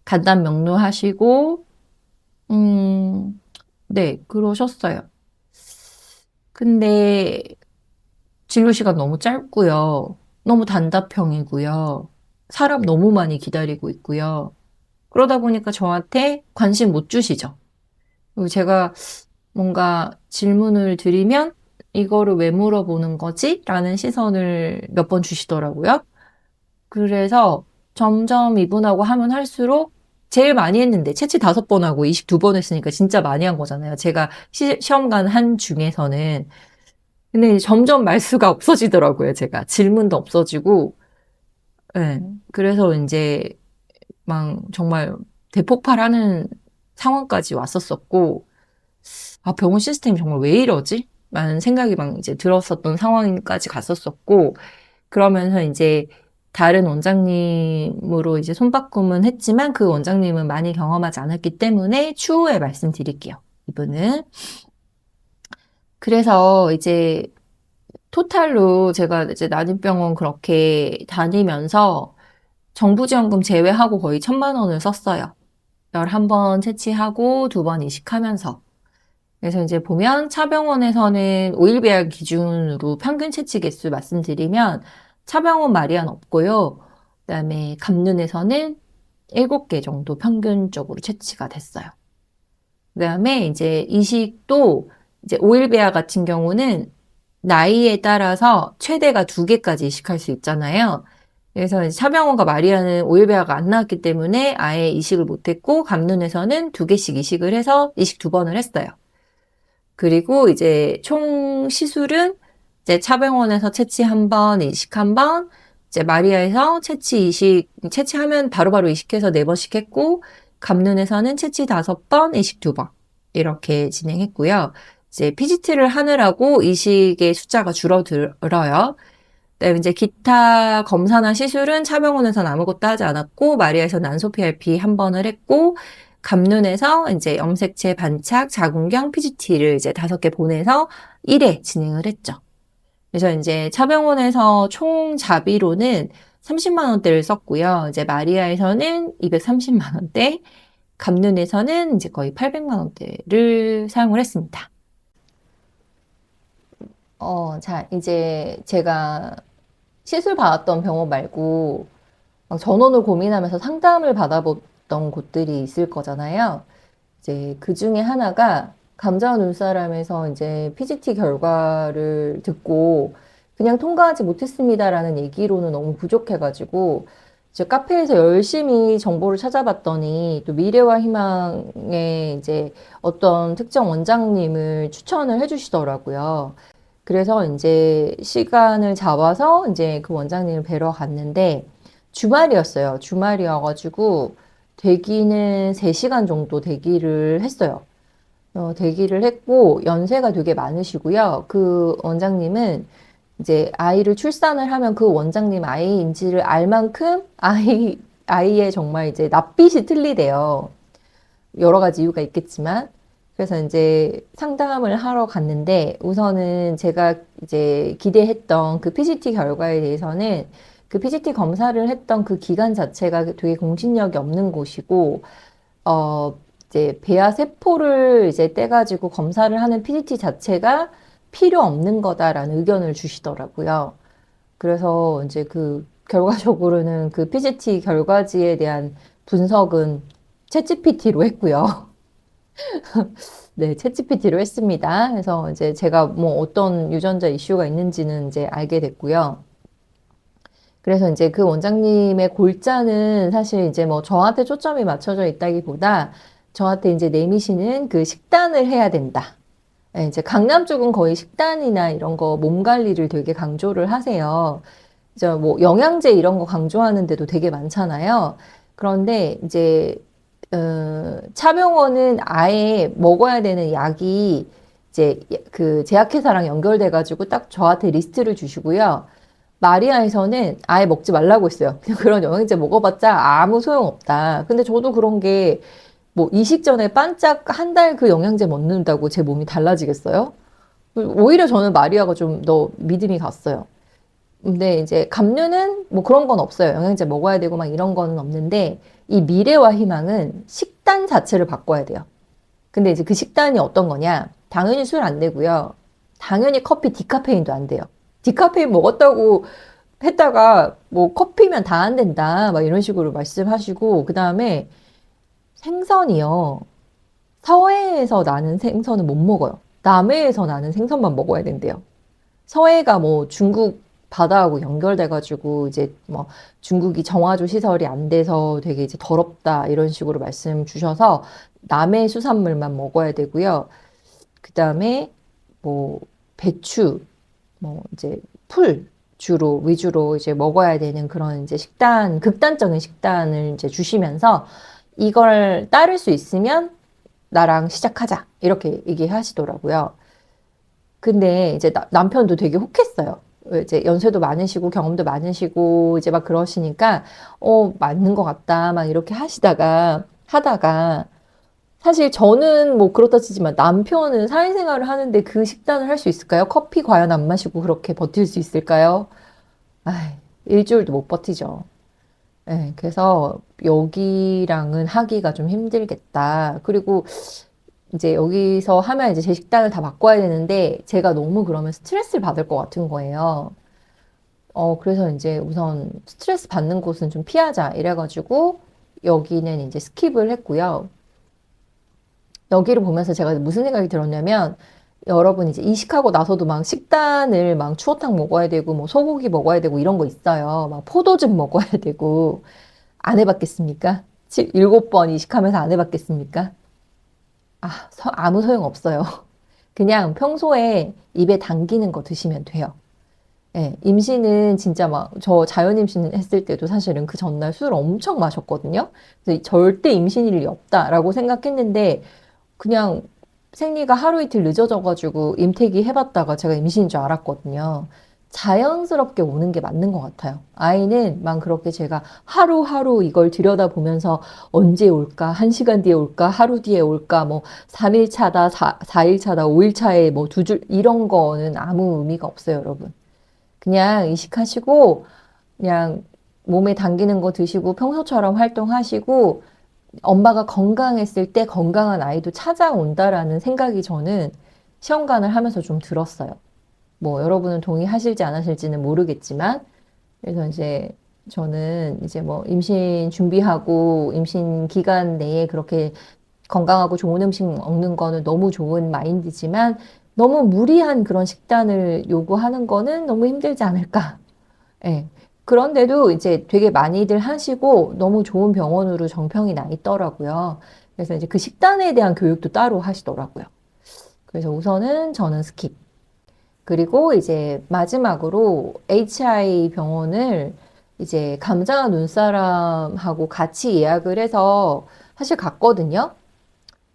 간단 명료하시고 네, 그러셨어요. 근데 진료 시간 너무 짧고요. 너무 단답형이고요. 사람 너무 많이 기다리고 있고요. 그러다 보니까 저한테 관심 못 주시죠. 그리고 제가 뭔가 질문을 드리면 이거를 왜 물어보는 거지? 라는 시선을 몇 번 주시더라고요. 그래서 점점 이분하고 하면 할수록 제일 많이 했는데 채취 5번 하고 이식 2번 했으니까 진짜 많이 한 거잖아요. 제가 시험관 한 중에서는. 근데 점점 말수가 없어지더라고요, 제가. 질문도 없어지고. 네. 그래서 이제 막 정말 대폭발하는 상황까지 왔었었고, 아, 병원 시스템이 정말 왜 이러지? 라는 생각이 막 이제 들었었던 상황까지 갔었었고, 그러면서 이제 다른 원장님으로 이제 손바꿈은 했지만 그 원장님은 많이 경험하지 않았기 때문에 추후에 말씀드릴게요. 이분은. 그래서 이제 토탈로 제가 이제 난임병원 그렇게 다니면서 정부지원금 제외하고 거의 1,000만 원을 썼어요. 11번 채취하고 2번 이식하면서. 그래서 이제 보면 차병원에서는 5일 배열 기준으로 평균 채취 개수 말씀드리면 차병원 마리안 없고요. 그다음에 감눈에서는 7개 정도 평균적으로 채취가 됐어요. 그다음에 이제 이식도 이제 5일 배열 같은 경우는 나이에 따라서 최대가 2개까지 이식할 수 있잖아요. 그래서 이제 차병원과 마리아는 5일 배아가 안 나왔기 때문에 아예 이식을 못했고 감눈에서는 2개씩 이식을 해서 이식 2번을 했어요. 그리고 이제 총 시술은 이제 차병원에서 채취 1번, 이식 1번, 이제 마리아에서 채취하면 바로바로 이식해서 4번씩 했고 감눈에서는 채취 5번, 이식 2번 이렇게 진행했고요. 이제 PGT를 하느라고 이식의 숫자가 줄어들어요. 그다음에 이제 기타 검사나 시술은 차병원에서는 아무것도 하지 않았고 마리아에서 난소 PRP 1번을 했고 감눈에서 이제 염색체 반착, 자궁경 PGT를 이제 5개 보내서 1회 진행을 했죠. 그래서 이제 차병원에서 총 자비로는 30만 원대를 썼고요. 이제 마리아에서는 230만 원대, 감눈에서는 이제 거의 800만 원대를 사용을 했습니다. 자, 이제 제가 시술 받았던 병원 말고 막 전원을 고민하면서 상담을 받아봤던 곳들이 있을 거잖아요. 이제 그 중에 하나가 감자와 눈사람에서 이제 PGT 결과를 듣고 그냥 통과하지 못했습니다라는 얘기로는 너무 부족해가지고 이제 카페에서 열심히 정보를 찾아봤더니 또 미래와 희망의 이제 어떤 특정 원장님을 추천을 해주시더라고요. 그래서 이제 시간을 잡아서 이제 그 원장님을 뵈러 갔는데 주말이었어요. 주말이어가지고 대기는 3시간 정도 대기를 했어요. 대기를 했고 연세가 되게 많으시고요. 그 원장님은 이제 아이를 출산을 하면 그 원장님 아이인지를 알 만큼 아이 아이의 정말 이제 낯빛이 틀리대요. 여러 가지 이유가 있겠지만. 그래서 이제 상담을 하러 갔는데 우선은 제가 이제 기대했던 그 PGT 결과에 대해서는 그 PGT 검사를 했던 그 기관 자체가 되게 공신력이 없는 곳이고, 어, 이제 배아 세포를 이제 떼가지고 검사를 하는 PGT 자체가 필요 없는 거다라는 의견을 주시더라고요. 그래서 이제 그 결과적으로는 그 PGT 결과지에 대한 분석은 챗GPT로 했고요. 네, 챗GPT로 했습니다. 그래서 이제 제가 뭐 어떤 유전자 이슈가 있는지는 이제 알게 됐고요. 그래서 이제 그 원장님의 골자는 사실 이제 뭐 저한테 초점이 맞춰져 있다기보다 저한테 이제 내미시는 그 식단을 해야 된다. 예, 이제 강남 쪽은 거의 식단이나 이런 거 몸 관리를 되게 강조를 하세요. 이제 뭐 영양제 이런 거 강조하는데도 되게 많잖아요. 그런데 이제 차병원은 아예 먹어야 되는 약이 이제 그 제약회사랑 연결돼 가지고 딱 저한테 리스트를 주시고요. 마리아에서는 아예 먹지 말라고 했어요. 그냥 그런 영양제 먹어봤자 아무 소용없다. 근데 저도 그런 게 뭐 이식 전에 반짝 한 달 그 영양제 먹는다고 제 몸이 달라지겠어요? 오히려 저는 마리아가 좀 더 믿음이 갔어요. 근데 이제 감류는 뭐 그런 건 없어요. 영양제 먹어야 되고 막 이런 거는 없는데 이 미래와 희망은 식단 자체를 바꿔야 돼요. 근데 이제 그 식단이 어떤 거냐? 당연히 술 안 되고요. 당연히 커피 디카페인도 안 돼요. 디카페인 먹었다고 했다가 뭐 커피면 다 안 된다 막 이런 식으로 말씀하시고 그 다음에 생선이요. 서해에서 나는 생선은 못 먹어요. 남해에서 나는 생선만 먹어야 된대요. 서해가 뭐 중국 바다하고 연결돼가지고 이제 뭐 중국이 정화조 시설이 안 돼서 되게 이제 더럽다 이런 식으로 말씀 주셔서 남해 수산물만 먹어야 되고요. 그 다음에 뭐 배추, 뭐 이제 풀 주로 위주로 이제 먹어야 되는 그런 이제 식단, 극단적인 식단을 이제 주시면서 이걸 따를 수 있으면 나랑 시작하자 이렇게 얘기하시더라고요. 근데 이제 남편도 되게 혹했어요. 이제 연세도 많으시고 경험도 많으시고 이제 막 그러시니까 맞는 것 같다 막 이렇게 하다가 사실 저는 뭐 그렇다 치지만 남편은 사회생활을 하는데 그 식단을 할 수 있을까요? 커피 과연 안 마시고 그렇게 버틸 수 있을까요? 아, 일주일도 못 버티죠. 네, 그래서 여기랑은 하기가 좀 힘들겠다. 그리고 이제 여기서 하면 이제 제 식단을 다 바꿔야 되는데 제가 너무 그러면 스트레스를 받을 것 같은 거예요. 그래서 이제 우선 스트레스 받는 곳은 좀 피하자 이래가지고 여기는 이제 스킵을 했고요. 여기를 보면서 제가 무슨 생각이 들었냐면 여러분 이제 이식하고 나서도 막 식단을 막 추어탕 먹어야 되고 뭐 소고기 먹어야 되고 이런 거 있어요. 막 포도즙 먹어야 되고 안 해봤겠습니까? 7번 이식하면서 안 해봤겠습니까? 아무 소용 없어요. 그냥 평소에 입에 당기는 거 드시면 돼요. 예, 임신은 진짜 막, 저 자연임신 했을 때도 사실은 그 전날 술을 엄청 마셨거든요. 그래서 절대 임신일이 없다라고 생각했는데, 그냥 생리가 하루 이틀 늦어져가지고 임태기 해봤다가 제가 임신인 줄 알았거든요. 자연스럽게 오는 게 맞는 것 같아요. 아이는 막 그렇게 제가 하루하루 이걸 들여다보면서 언제 올까, 1시간 뒤에 올까, 하루 뒤에 올까, 뭐 3일 차다, 4일 차다, 5일 차에 뭐 2줄, 이런 거는 아무 의미가 없어요, 여러분. 그냥 이식하시고, 그냥 몸에 당기는 거 드시고 평소처럼 활동하시고, 엄마가 건강했을 때 건강한 아이도 찾아온다라는 생각이 저는 시험관을 하면서 좀 들었어요. 뭐 여러분은 동의하실지 안 하실지는 모르겠지만 그래서 이제 저는 이제 뭐 임신 준비하고 임신 기간 내에 그렇게 건강하고 좋은 음식 먹는 거는 너무 좋은 마인드지만 너무 무리한 그런 식단을 요구하는 거는 너무 힘들지 않을까. 예. 그런데도 이제 되게 많이들 하시고 너무 좋은 병원으로 정평이 나 있더라고요. 그래서 이제 그 식단에 대한 교육도 따로 하시더라고요. 그래서 우선은 저는 스킵. 그리고 이제 마지막으로 HI 병원을 이제 감자 눈사람하고 같이 예약을 해서 사실 갔거든요.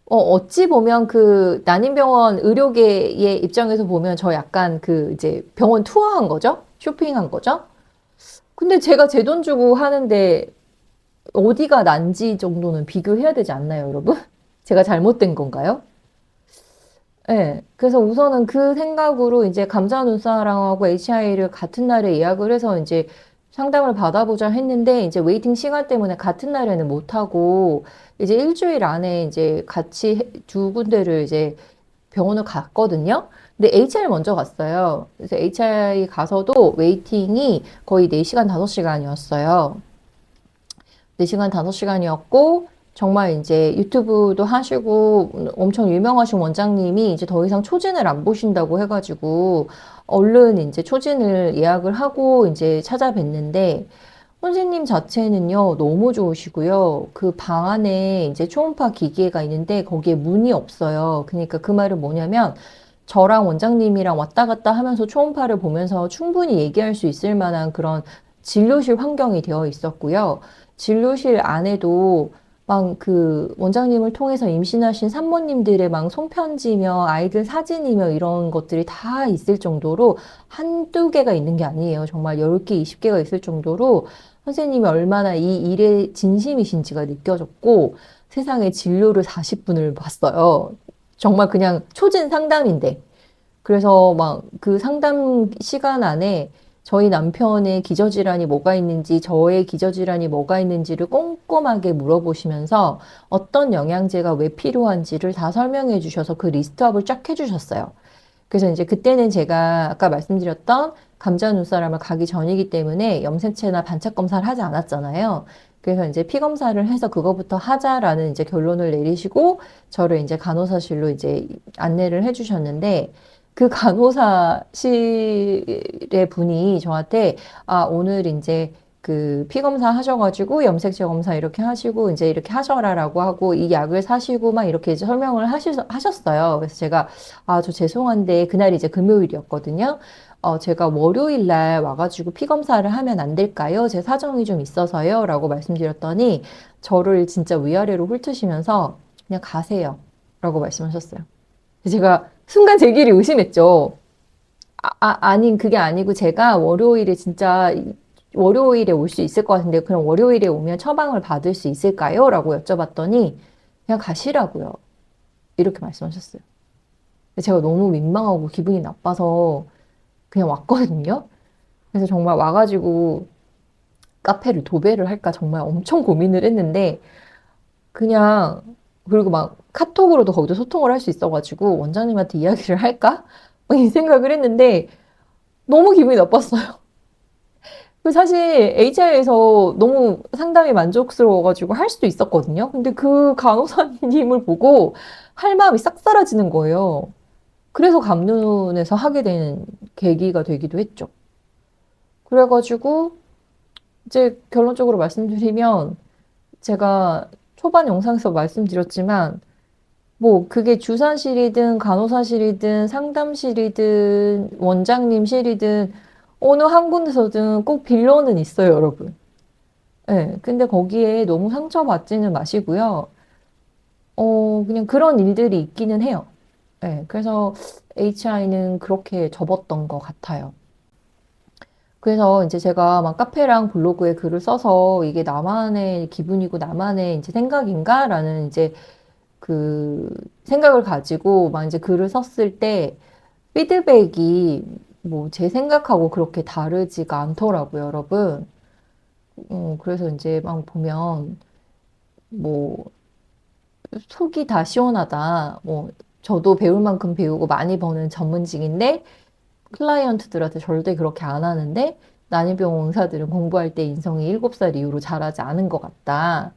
어찌 보면 그 난임병원 의료계의 입장에서 보면 저 약간 그 이제 병원 투어한 거죠? 쇼핑한 거죠? 근데 제가 제 돈 주고 하는데 어디가 난지 정도는 비교해야 되지 않나요, 여러분? 제가 잘못된 건가요? 네. 그래서 우선은 그 생각으로 이제 감자 눈사람하고 HI를 같은 날에 예약을 해서 이제 상담을 받아보자 했는데 이제 웨이팅 시간 때문에 같은 날에는 못하고 이제 일주일 안에 이제 같이 두 군데를 이제 병원을 갔거든요. 근데 HI 먼저 갔어요. 그래서 HI 가서도 웨이팅이 거의 4시간, 5시간이었어요. 4시간, 5시간이었고, 정말 이제 유튜브도 하시고 엄청 유명하신 원장님이 이제 더 이상 초진을 안 보신다고 해가지고, 얼른 이제 초진을 예약을 하고 이제 찾아뵀는데, 선생님 자체는요, 너무 좋으시고요. 그 방 안에 이제 초음파 기계가 있는데 거기에 문이 없어요. 그러니까 그 말은 뭐냐면 저랑 원장님이랑 왔다 갔다 하면서 초음파를 보면서 충분히 얘기할 수 있을 만한 그런 진료실 환경이 되어 있었고요. 진료실 안에도 막 그 원장님을 통해서 임신하신 산모님들의 막 손편지며 아이들 사진이며 이런 것들이 다 있을 정도로 한두 개가 있는 게 아니에요. 정말 10개, 20개가 있을 정도로 선생님이 얼마나 이 일에 진심이신지가 느껴졌고 세상에 진료를 40분을 봤어요. 정말 그냥 초진 상담인데. 그래서 막 그 상담 시간 안에 저희 남편의 기저질환이 뭐가 있는지, 저의 기저질환이 뭐가 있는지를 꼼꼼하게 물어보시면서 어떤 영양제가 왜 필요한지를 다 설명해 주셔서 그 리스트업을 쫙 해주셨어요. 그래서 이제 그때는 제가 아까 말씀드렸던 감자 눈사람을 가기 전이기 때문에 염색체나 반짝 검사를 하지 않았잖아요. 그래서 이제 피 검사를 해서 그거부터 하자라는 이제 결론을 내리시고 저를 이제 간호사실로 이제 안내를 해주셨는데 그 간호사실의 분이 저한테 아 오늘 이제 그 피 검사 하셔가지고 염색체 검사 이렇게 하시고 이제 이렇게 하셔라라고 하고 이 약을 사시고 막 이렇게 이제 설명을 하셨어요. 그래서 제가 아, 저 죄송한데, 그날이 이제 금요일이었거든요. 제가 월요일 날 와가지고 피 검사를 하면 안 될까요? 제 사정이 좀 있어서요. 라고 말씀드렸더니, 저를 진짜 위아래로 훑으시면서, 그냥 가세요. 라고 말씀하셨어요. 제가 순간 제 길이 의심했죠. 아니, 그게 아니고 제가 월요일에 진짜, 월요일에 올 수 있을 것 같은데, 그럼 월요일에 오면 처방을 받을 수 있을까요? 라고 여쭤봤더니, 그냥 가시라고요. 이렇게 말씀하셨어요. 제가 너무 민망하고 기분이 나빠서 그냥 왔거든요. 그래서 정말 와가지고 카페를 도배를 할까 정말 엄청 고민을 했는데 그냥 그리고 막 카톡으로도 거기도 소통을 할 수 있어가지고 원장님한테 이야기를 할까? 이 생각을 했는데 너무 기분이 나빴어요. 그 사실 HR에서 너무 상담이 만족스러워가지고 할 수도 있었거든요. 근데 그 간호사님을 보고 할 마음이 싹 사라지는 거예요. 그래서 감눈에서 하게 된 계기가 되기도 했죠. 그래가지고 이제 결론적으로 말씀드리면 제가 초반 영상에서 말씀드렸지만 뭐 그게 주사실이든 간호사실이든 상담실이든 원장님실이든 어느 한 군데서든 꼭 빌런은 있어요, 여러분. 네, 근데 거기에 너무 상처받지는 마시고요. 그냥 그런 일들이 있기는 해요. 네, 그래서 HI는 그렇게 접었던 것 같아요. 그래서 이제 제가 막 카페랑 블로그에 글을 써서 이게 나만의 기분이고 나만의 이제 생각인가라는 이제 그 생각을 가지고 막 이제 글을 썼을 때 피드백이 뭐 제 생각하고 그렇게 다르지가 않더라고요, 여러분. 그래서 이제 막 보면 뭐 속이 다 시원하다. 뭐 저도 배울 만큼 배우고 많이 버는 전문직인데 클라이언트들한테 절대 그렇게 안 하는데 난임병원 의사들은 공부할 때 인성이 7살 이후로 자라지 않은 것 같다.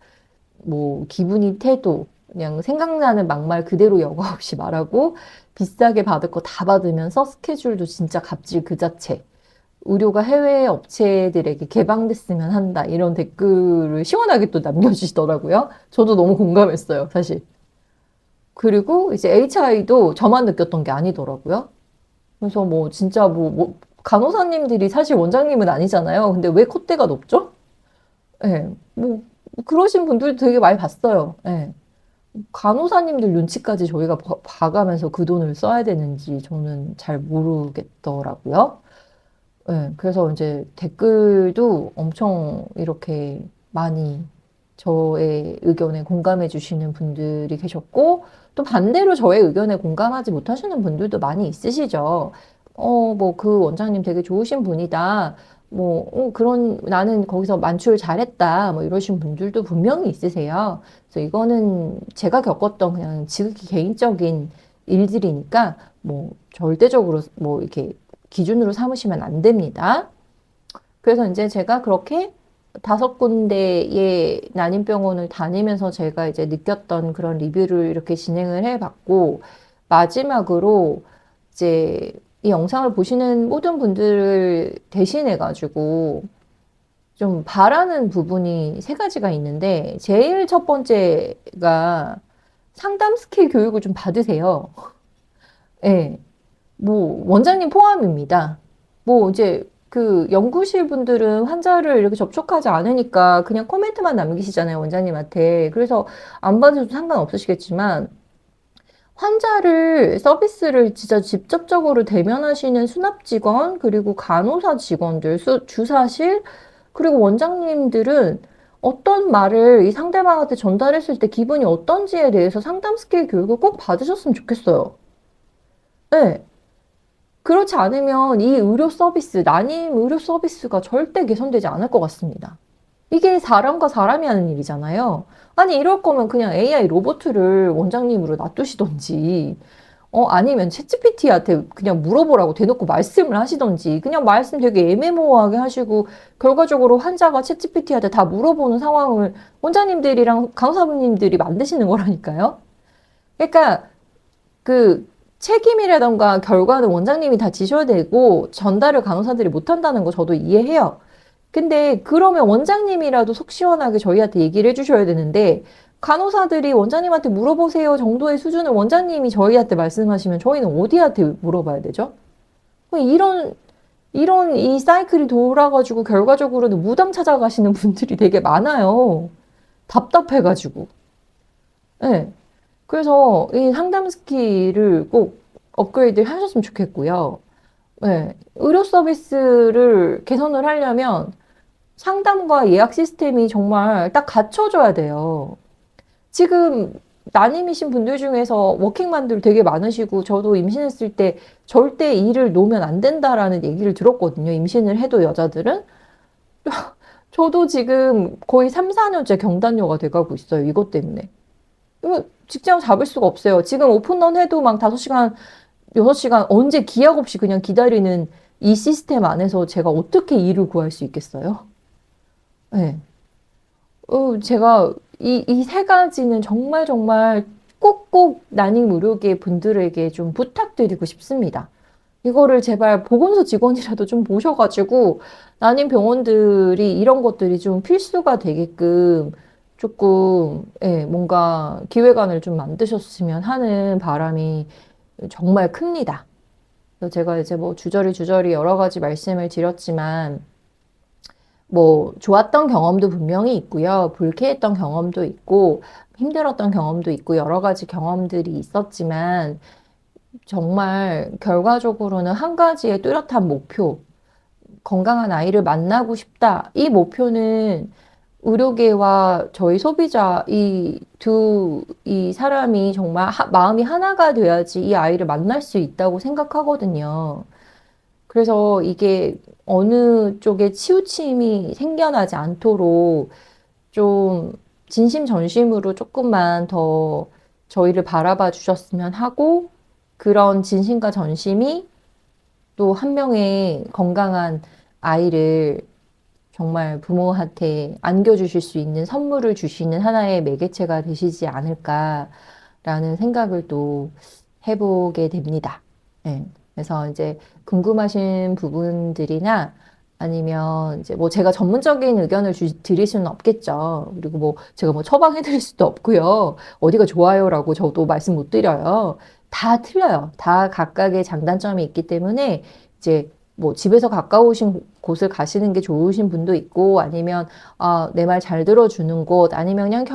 뭐 기분이 태도 그냥 생각나는 막말 그대로 여과 없이 말하고 비싸게 받을 거 다 받으면서 스케줄도 진짜 갑질 그 자체. 의료가 해외 업체들에게 개방됐으면 한다. 이런 댓글을 시원하게 또 남겨주시더라고요. 저도 너무 공감했어요, 사실. 그리고 이제 HI도 저만 느꼈던 게 아니더라고요. 그래서 뭐 진짜 뭐 간호사님들이 사실 원장님은 아니잖아요. 근데 왜 콧대가 높죠? 예. 뭐 그러신 분들도 되게 많이 봤어요. 예. 간호사님들 눈치까지 저희가 봐가면서 그 돈을 써야 되는지 저는 잘 모르겠더라고요. 예. 그래서 이제 댓글도 엄청 이렇게 많이 저의 의견에 공감해 주시는 분들이 계셨고, 또 반대로 저의 의견에 공감하지 못하시는 분들도 많이 있으시죠. 뭐 그 원장님 되게 좋으신 분이다. 뭐, 나는 거기서 만출 잘했다. 뭐 이러신 분들도 분명히 있으세요. 그래서 이거는 제가 겪었던 그냥 지극히 개인적인 일들이니까 뭐 절대적으로 뭐 이렇게 기준으로 삼으시면 안 됩니다. 그래서 이제 제가 그렇게 5군데의 난임병원을 다니면서 제가 이제 느꼈던 그런 리뷰를 이렇게 진행을 해봤고, 마지막으로 이제 이 영상을 보시는 모든 분들을 대신해가지고 좀 바라는 부분이 3가지가 있는데, 제일 첫 번째가 상담 스킬 교육을 좀 받으세요. 예. 뭐, 원장님 포함입니다. 뭐, 이제, 그, 연구실 분들은 환자를 이렇게 접촉하지 않으니까 그냥 코멘트만 남기시잖아요, 원장님한테. 그래서 안 받으셔도 상관없으시겠지만, 환자를, 서비스를 진짜 직접적으로 대면하시는 수납 직원, 그리고 간호사 직원들, 주사실, 그리고 원장님들은 어떤 말을 이 상대방한테 전달했을 때 기분이 어떤지에 대해서 상담 스킬 교육을 꼭 받으셨으면 좋겠어요. 네. 그렇지 않으면 이 의료 서비스, 난임 의료 서비스가 절대 개선되지 않을 것 같습니다. 이게 사람과 사람이 하는 일이잖아요. 아니, 이럴 거면 그냥 AI 로봇을 원장님으로 놔두시던지, 아니면 챗GPT한테 그냥 물어보라고 대놓고 말씀을 하시던지, 그냥 말씀 되게 애매모호하게 하시고, 결과적으로 환자가 챗GPT한테 다 물어보는 상황을 원장님들이랑 간호사님들이 만드시는 거라니까요. 그러니까, 그 책임이라던가 결과는 원장님이 다 지셔야 되고 전달을 간호사들이 못한다는 거 저도 이해해요. 근데 그러면 원장님이라도 속 시원하게 저희한테 얘기를 해주셔야 되는데 간호사들이 원장님한테 물어보세요 정도의 수준을 원장님이 저희한테 말씀하시면 저희는 어디한테 물어봐야 되죠? 이런 이 사이클이 돌아가지고 결과적으로는 무당 찾아가시는 분들이 되게 많아요. 답답해가지고. 네. 그래서 이 상담 스킬을 꼭 업그레이드 하셨으면 좋겠고요. 네. 의료 서비스를 개선을 하려면 상담과 예약 시스템이 정말 딱 갖춰져야 돼요. 지금 난임이신 분들 중에서 워킹맘들 되게 많으시고 저도 임신했을 때 절대 일을 놓으면 안 된다라는 얘기를 들었거든요. 임신을 해도 여자들은. 저도 지금 거의 3, 4년째 경단녀가 돼가고 있어요. 이것 때문에. 이거 직장 잡을 수가 없어요. 지금 오픈런 해도 막 5시간, 6시간 언제 기약 없이 그냥 기다리는 이 시스템 안에서 제가 어떻게 일을 구할 수 있겠어요? 네. 제가 이 3가지는 정말 정말 꼭꼭 난임 의료계 분들에게 좀 부탁드리고 싶습니다. 이거를 제발 보건소 직원이라도 좀 모셔가지고 난임 병원들이 이런 것들이 좀 필수가 되게끔 조금 예, 뭔가 기획안을 좀 만드셨으면 하는 바람이 정말 큽니다. 그래서 제가 이제 뭐 주저리 여러 가지 말씀을 드렸지만 뭐 좋았던 경험도 분명히 있고요. 불쾌했던 경험도 있고 힘들었던 경험도 있고 여러 가지 경험들이 있었지만 정말 결과적으로는 한 가지의 뚜렷한 목표, 건강한 아이를 만나고 싶다. 이 목표는 의료계와 저희 소비자 이 사람이 정말 마음이 하나가 돼야지 이 아이를 만날 수 있다고 생각하거든요. 그래서 이게 어느 쪽에 치우침이 생겨나지 않도록 좀 진심전심으로 조금만 더 저희를 바라봐 주셨으면 하고 그런 진심과 전심이 또 한 명의 건강한 아이를 정말 부모한테 안겨주실 수 있는 선물을 주시는 하나의 매개체가 되시지 않을까라는 생각을 또 해보게 됩니다. 네. 그래서 이제 궁금하신 부분들이나 아니면 이제 뭐 제가 전문적인 의견을 드릴 수는 없겠죠. 그리고 뭐 제가 뭐 처방해 드릴 수도 없고요. 어디가 좋아요라고 저도 말씀 못 드려요. 다 틀려요. 다 각각의 장단점이 있기 때문에 이제 뭐 집에서 가까우신 곳을 가시는 게 좋으신 분도 있고 아니면 내 말 잘 들어주는 곳 아니면 그냥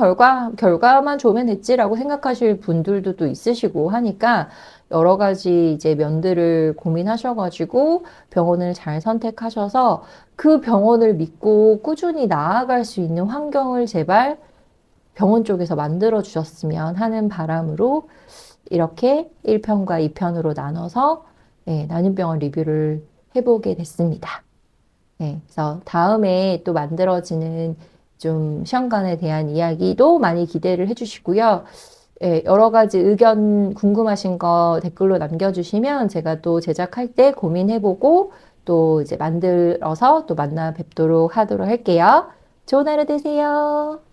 결과만 좋으면 됐지라고 생각하실 분들도 또 있으시고 하니까 여러 가지 이제 면들을 고민하셔가지고 병원을 잘 선택하셔서 그 병원을 믿고 꾸준히 나아갈 수 있는 환경을 제발 병원 쪽에서 만들어 주셨으면 하는 바람으로 이렇게 1편과 2편으로 나눠서 나눔병원 리뷰를 해보게 됐습니다. 그래서 다음에 또 만들어지는 좀 시험관에 대한 이야기도 많이 기대를 해주시고요. 여러 가지 의견 궁금하신 거 댓글로 남겨주시면 제가 또 제작할 때 고민해보고 또 이제 만들어서 또 만나 뵙도록 하도록 할게요. 좋은 하루 되세요.